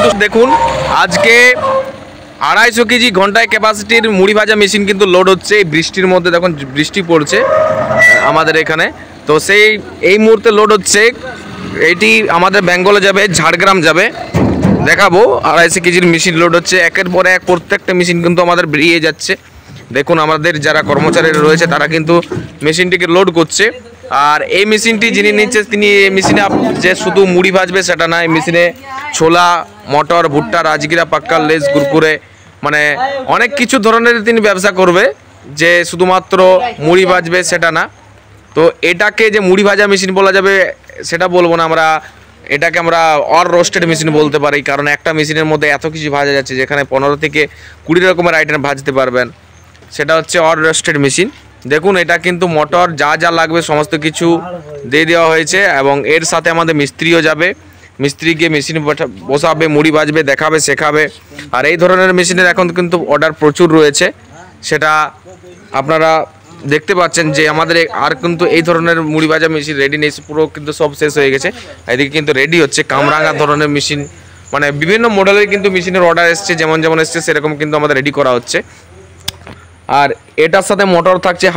কিন্তু দেখুন আজকে 250 কেজি ঘন্টায় ক্যাপাসিটির মুড়ি ভাজা মেশিন কিন্তু লোড হচ্ছে এই বৃষ্টির মধ্যে। দেখুন বৃষ্টি পড়ছে আমাদের এখানে, তো এই মুহূর্তে লোড হচ্ছে। এটি আমাদের বেঙ্গলে যাবে, ঝাড়গ্রাম যাবে। দেখাবো 250 কেজির মেশিন লোড হচ্ছে, একের পর এক প্রত্যেকটা মেশিন কিন্তু আমাদের বেরিয়ে যাচ্ছে। দেখুন আমাদের যারা কর্মচারীরা রয়েছে তারা কিন্তু মেশিনটিকে লোড করছে। আর এই মেশিনটি যিনি নিচ্ছে তিনি এই মেশিনে যে শুধু মুড়ি ভাজবে সেটা না, এই মেশিনে ছোলা, মটর, ভুট্টা, রাজগিরা, পাক্কা, লেস, কুরকুরে মানে অনেক কিছু ধরনের তিনি ব্যবসা করবে, যে শুধুমাত্র মুড়ি ভাজবে সেটা না। তো এটাকে যে মুড়ি ভাজা মেশিন বলা যাবে সেটা বলবো না আমরা, এটাকে আমরা অর রোস্টেড মেশিন বলতে পারি। কারণ একটা মেশিনের মধ্যে এত কিছু ভাজা যাচ্ছে, যেখানে 15 থেকে 20 রকমের আইটেম ভাজতে পারবেন, সেটা হচ্ছে অর রোস্টেড মেশিন। দেখুন এটা কিন্তু মোটর যা যা লাগবে সমস্ত কিছু দিয়ে দেওয়া হয়েছে, এবং এর সাথে আমাদের মিস্ত্রিও যাবে। মিস্ত্রি গিয়ে মেশিন বসাবে, মুড়ি ভাজবে, দেখাবে, শেখাবে। আর এই ধরনের মেশিনের এখন কিন্তু অর্ডার প্রচুর রয়েছে, সেটা আপনারা দেখতে পাচ্ছেন যে আমাদের আর কিন্তু এই ধরনের মুড়ি ভাজা মেশিন রেডি নেই, পুরো কিন্তু সব শেষ হয়ে গেছে। এদিকে কিন্তু রেডি হচ্ছে কামরাঙা ধরনের মেশিন, মানে বিভিন্ন মডেলের কিন্তু মেশিনের অর্ডার এসছে, যেমন যেমন এসছে সেরকম কিন্তু আমাদের রেডি করা হচ্ছে। আর এটার সাথে মোটর থাকছে,